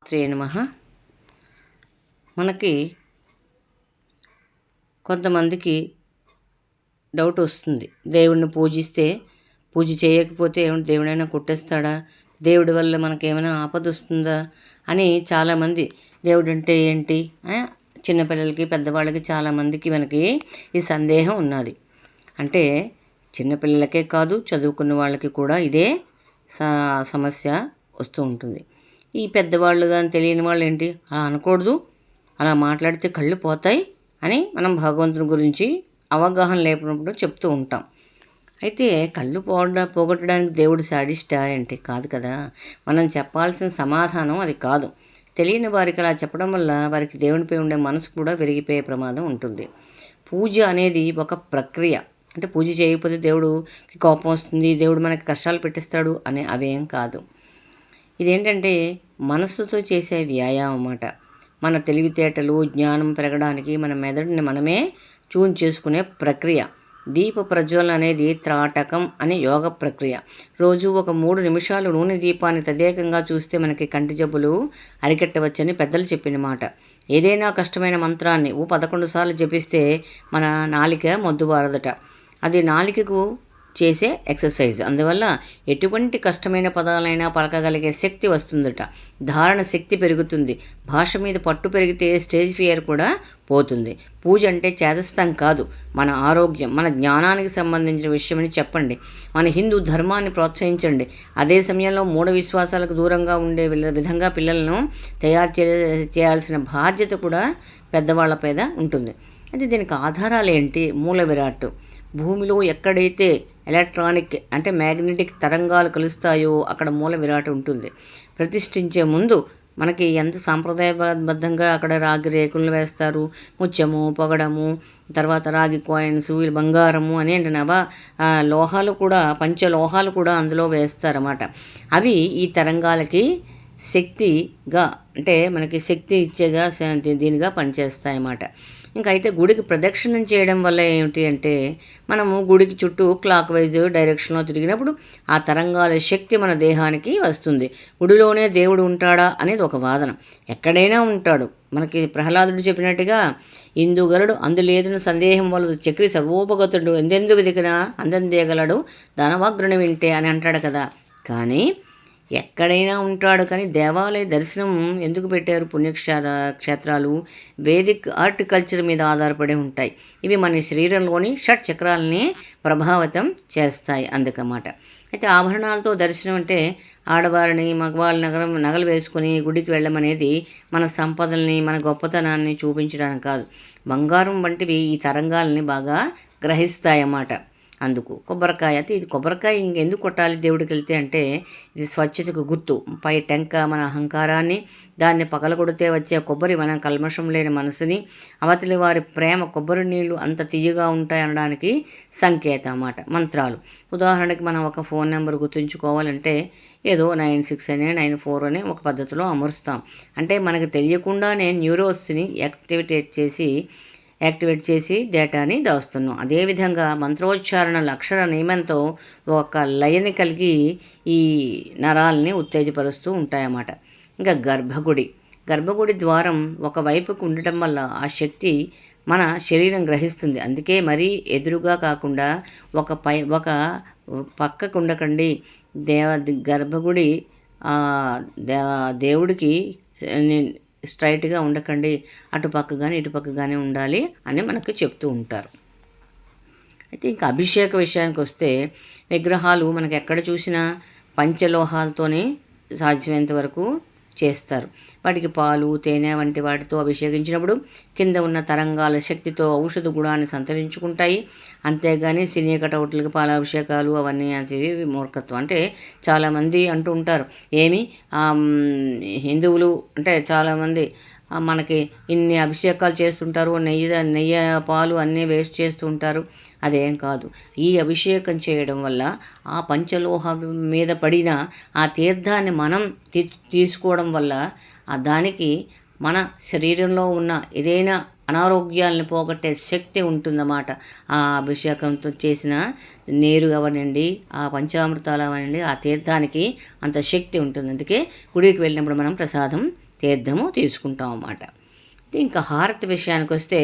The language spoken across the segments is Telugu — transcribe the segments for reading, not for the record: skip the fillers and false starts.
శ్రీ నమః. మనకి కొంతమందికి డౌట్ వస్తుంది, దేవుడిని పూజిస్తే పూజ చేయకపోతే ఏమిటి దేవుడైనా కొట్టేస్తాడా, దేవుడి వల్ల మనకేమైనా ఆపద వస్తుందా అని చాలామంది దేవుడు అంటే ఏంటి చిన్నపిల్లలకి పెద్దవాళ్ళకి చాలామందికి మనకి ఈ సందేహం ఉన్నది. అంటే చిన్నపిల్లలకే కాదు, చదువుకున్న వాళ్ళకి కూడా ఇదే సమస్య వస్తూ ఉంటుంది. ఈ పెద్దవాళ్ళు కానీ తెలియని వాళ్ళు ఏంటి అలా అనకూడదు, అలా మాట్లాడితే కళ్ళు పోతాయి అని మనం భగవంతుని గురించి అవగాహన లేనప్పుడు చెప్తూ ఉంటాం. అయితే కళ్ళు పోగొట్టడానికి దేవుడు శాడిస్టా అంటే కాదు కదా. మనం చెప్పాల్సిన సమాధానం అది కాదు. తెలియని వారికి అలా చెప్పడం వల్ల వారికి దేవునిపై ఉండే మనసు కూడా విరిగిపోయే ప్రమాదం ఉంటుంది. పూజ అనేది ఒక ప్రక్రియ. అంటే పూజ చేయకపోతే దేవుడికి కోపం వస్తుంది, దేవుడు మనకి కష్టాలు పెట్టిస్తాడు అనే అవేం కాదు. ఇదేంటంటే మనస్సుతో చేసే వ్యాయామం అన్నమాట. మన తెలివితేటలు జ్ఞానం పెరగడానికి మన మెదడుని మనమే ట్యూన్ చేసుకునే ప్రక్రియ. దీప ప్రజ్వలన అనేది త్రాటకం అనే యోగ ప్రక్రియ. రోజు ఒక 3 నిమిషాలు నూనె దీపాన్ని తదేకంగా చూస్తే మనకి కంటి జబ్బులు అరికట్టవచ్చని పెద్దలు చెప్పిన మాట. ఏదైనా కష్టమైన మంత్రాన్ని 11 సార్లు జపిస్తే మన నాలిక మొద్దుబారదట. అది నాలికకు చేసే ఎక్సర్సైజ్. అందువల్ల ఎటువంటి కష్టమైన పదాలైనా పలకగలిగే శక్తి వస్తుందట. ధారణ శక్తి పెరుగుతుంది. భాష మీద పట్టు పెరిగితే స్టేజ్ ఫియర్ కూడా పోతుంది. పూజ అంటే చేదస్తం కాదు, మన ఆరోగ్యం, మన జ్ఞానానికి సంబంధించిన విషయమని చెప్పండి. మన హిందూ ధర్మాన్ని ప్రోత్సహించండి. అదే సమయంలో మూఢ విశ్వాసాలకు దూరంగా ఉండే విధంగా పిల్లలను తయారు చేయాల్సిన బాధ్యత కూడా పెద్దవాళ్ళ మీద ఉంటుంది. అయితే దీనికి ఆధారాలు ఏంటి? మూల విరాట్టు. భూమిలో ఎక్కడైతే ఎలక్ట్రానిక్ అంటే మ్యాగ్నెటిక్ తరంగాలు కలుస్తాయో అక్కడ మూల విరాట్ ఉంటుంది. ప్రతిష్ఠించే ముందు మనకి ఎంత సాంప్రదాయబద్ధంగా అక్కడ రాగి రేకులను వేస్తారు, ముత్యము పొగడము, తర్వాత రాగి కాయిన్స్, బంగారము అని లోహాలు కూడా, పంచలోహాలు కూడా అందులో వేస్తారన్నమాట. అవి ఈ తరంగాలకి శక్తిగా అంటే మనకి శక్తి ఇచ్చేగా దీనిగా పనిచేస్తాయన్నమాట. ఇంకా అయితే గుడికి ప్రదక్షిణం చేయడం వల్ల ఏమిటి అంటే మనము గుడికి చుట్టూ క్లాక్ వైజ్ డైరెక్షన్లో తిరిగినప్పుడు ఆ తరంగాల శక్తి మన దేహానికి వస్తుంది. గుడిలోనే దేవుడు ఉంటాడా అనేది ఒక వాదన. ఎక్కడైనా ఉంటాడు. మనకి ప్రహ్లాదుడు చెప్పినట్టుగా ఇందుగలడు అందులేదని సందేహం వలదు, చక్రి సర్వోపగతుడు ఎందెందు వెతికినా అందందేగలడు దానవాగ్రణ వింటే అని అంటాడు కదా. కానీ ఎక్కడైనా ఉంటాడు. కానీ దేవాలయ దర్శనం ఎందుకు పెట్టారు? క్షేత్రాలు వేదిక్ హార్టికల్చర్ మీద ఆధారపడి ఉంటాయి. ఇవి మన శరీరంలోని షట్ చక్రాలని ప్రభావితం చేస్తాయి అందుకన్నమాట. అయితే ఆభరణాలతో దర్శనం అంటే ఆడవారిని మగవాళ్ళ నగలు వేసుకొని గుడికి వెళ్ళమనేది మన సంపదల్ని మన గొప్పతనాన్ని చూపించడానికి కాదు. బంగారం వంటివి ఈ తరంగాల్ని బాగా గ్రహిస్తాయన్నమాట. అందుకు కొబ్బరికాయ అయితే ఇది కొబ్బరికాయ ఇంకెందుకు కొట్టాలి దేవుడికి వెళ్తే అంటే ఇది స్వచ్ఛతకు గుర్తు. పై టెంక మన అహంకారాన్ని, దాన్ని పగలగొడితే వచ్చే కొబ్బరి మన కల్మషం లేని మనసుని, అవతలి వారి ప్రేమ కొబ్బరి నీళ్ళు అంత తీయగా ఉంటాయి అనడానికి సంకేతం అన్నమాట. మంత్రాలు ఉదాహరణకి మనం ఒక ఫోన్ నెంబర్ గుర్తుంచుకోవాలంటే ఏదో 96 అని 94 అని ఒక పద్ధతిలో అమరుస్తాం. అంటే మనకు తెలియకుండానే న్యూరోస్ని యాక్టివేట్ చేసి డేటాని దాస్తున్నాం. అదేవిధంగా మంత్రోచ్చారణల అక్షర నియమంతో ఒక లయని కలిగి ఈ నరాల్ని ఉత్తేజపరుస్తూ ఉంటాయన్నమాట. ఇంకా గర్భగుడి ద్వారం ఒకవైపుకు ఉండటం వల్ల ఆ శక్తి మన శరీరం గ్రహిస్తుంది. అందుకే మరీ ఎదురుగా కాకుండా ఒక పక్కకు ఉండకండి. గర్భగుడి దేవుడికి స్ట్రైట్గా ఉండకండి, అటుపక్క కానీ ఇటుపక్క కానీ ఉండాలి అని మనకు చెప్తూ ఉంటారు. అయితే ఇంకా అభిషేక విషయానికి వస్తే విగ్రహాలు మనకు ఎక్కడ చూసినా పంచలోహాలతోనే సాధ్యమైనంత వరకు చేస్తారు. వాటికి పాలు తేనె వంటి వాటితో అభిషేకించినప్పుడు కింద ఉన్న తరంగాల శక్తితో ఔషధ గుణాన్ని సంతరించుకుంటాయి. అంతేగాని సినీ కటౌట్లకి పాలాభిషేకాలు అవన్నీ అనేవి మూర్ఖత్వం. అంటే చాలామంది అంటూ ఉంటారు, ఏమి హిందువులు అంటే చాలామంది మనకి ఇన్ని అభిషేకాలు చేస్తుంటారు, నెయ్యి పాలు అన్నీ వేస్ట్ చేస్తూ ఉంటారు. అదేం కాదు. ఈ అభిషేకం చేయడం వల్ల ఆ పంచలోహ మీద పడిన ఆ తీర్థాన్ని మనం తీసుకోవడం వల్ల దానికి మన శరీరంలో ఉన్న ఏదైనా అనారోగ్యాలను పోగొట్టే శక్తి ఉంటుందన్నమాట. ఆ అభిషేకంతో చేసిన నీరు అవనండి, ఆ పంచామృతాలు అవనండి, ఆ తీర్థానికి అంత శక్తి ఉంటుంది. అందుకే గుడికి వెళ్ళినప్పుడు మనం ప్రసాదం తీర్థము తీసుకుంటాం అన్నమాట. ఇంకా హారతి విషయానికి వస్తే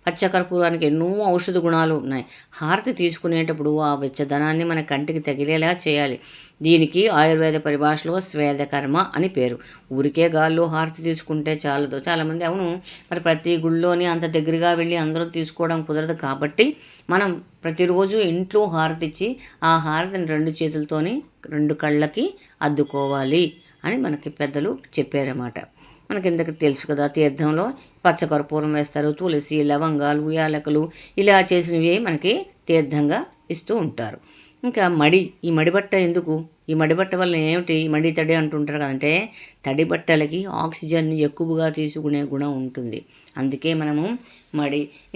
పచ్చకర్పూరానికి ఎన్నో ఔషధ గుణాలు ఉన్నాయి. హారతి తీసుకునేటప్పుడు ఆ వెచ్చదనాన్ని మన కంటికి తగిలేలా చేయాలి. దీనికి ఆయుర్వేద పరిభాషలో స్వేదకర్మ అని పేరు. ఊరికే గాల్లో హారతి తీసుకుంటే చాలదు. చాలామంది అవును మరి ప్రతి గుళ్ళోని అంత దగ్గరగా వెళ్ళి అందరూ తీసుకోవడం కుదరదు కాబట్టి మనం ప్రతిరోజు ఇంట్లో హారతి ఇచ్చి ఆ హారతిని 2 చేతులతోని 2 కళ్ళకి అద్దుకోవాలి అని మనకి పెద్దలు చెప్పారన్నమాట. మనకి ఇంతకు తెలుసు కదా, తీర్థంలో పచ్చకర్పూరం వేస్తారు, తులసి, లవంగాలు, యాలకులు ఇలా చేసినవి మనకి తీర్థంగా ఇస్తూ ఉంటారు. ఇంకా ఈ మడిబట్ట ఎందుకు? ఈ మడిబట్ట వల్ల ఏమిటి మడి తడి అంటుంటారు కదంటే, తడి బట్టలకి ఆక్సిజన్ని ఎక్కువగా తీసుకునే గుణం ఉంటుంది. అందుకే మనము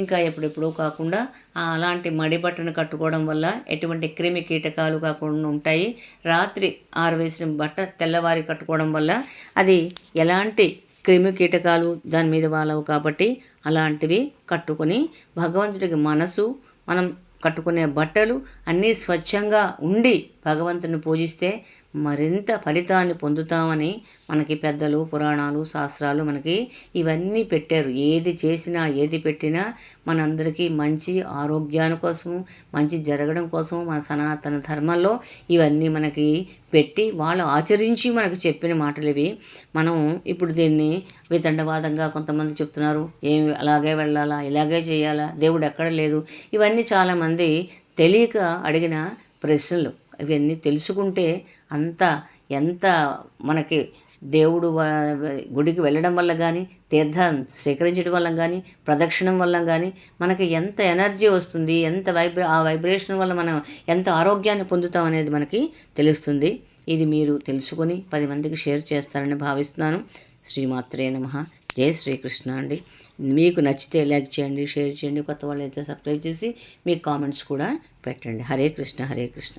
ఇంకా ఎప్పుడెప్పుడో కాకుండా అలాంటి మడి బట్టను కట్టుకోవడం వల్ల ఎటువంటి క్రిమి కీటకాలు కాకుండా ఉంటాయి. రాత్రి ఆరవేసిన బట్ట తెల్లవారి కట్టుకోవడం వల్ల అది ఎలాంటి క్రిమి కీటకాలు దాని మీద వాలవు కాబట్టి అలాంటివి కట్టుకొని భగవంతుడికి మనం కట్టుకునే బట్టలు అన్నీ స్వచ్ఛంగా ఉండి భగవంతుని పూజిస్తే మరింత ఫలితాన్ని పొందుతామని మనకి పెద్దలు, పురాణాలు, శాస్త్రాలు మనకి ఇవన్నీ పెట్టారు. ఏది చేసినా ఏది పెట్టినా మనందరికీ మంచి ఆరోగ్యాని కోసము, మంచి జరగడం కోసము మన సనాతన ధర్మంలో ఇవన్నీ మనకి పెట్టి వాళ్ళు ఆచరించి మనకు చెప్పిన మాటలు ఇవి. మనం ఇప్పుడు దీన్ని వితండవాదంగా కొంతమంది చెప్తున్నారు, ఏమి అలాగే వెళ్ళాలా, ఇలాగే చేయాలా, దేవుడు ఎక్కడ లేదు. ఇవన్నీ చాలామంది తెలియక అడిగిన ప్రశ్నలు. ఇవన్నీ తెలుసుకుంటే ఎంత మనకి దేవుడు గుడికి వెళ్ళడం వల్ల కానీ, తీర్థం స్వీకరించడం వల్ల కానీ, ప్రదక్షిణం వల్ల కానీ మనకి ఎంత ఎనర్జీ వస్తుంది, ఆ వైబ్రేషన్ వల్ల మనం ఎంత ఆరోగ్యాన్ని పొందుతాం అనేది మనకి తెలుస్తుంది. ఇది మీరు తెలుసుకొని 10 మందికి షేర్ చేస్తారని భావిస్తున్నాను. శ్రీమాత్రే నమః. జై శ్రీకృష్ణ అండి. మీకు నచ్చితే లైక్ చేయండి, షేర్ చేయండి, కొత్త వాళ్ళు అయితే సబ్స్క్రైబ్ చేసి మీ కామెంట్స్ కూడా పెట్టండి. హరే కృష్ణ, హరే కృష్ణ.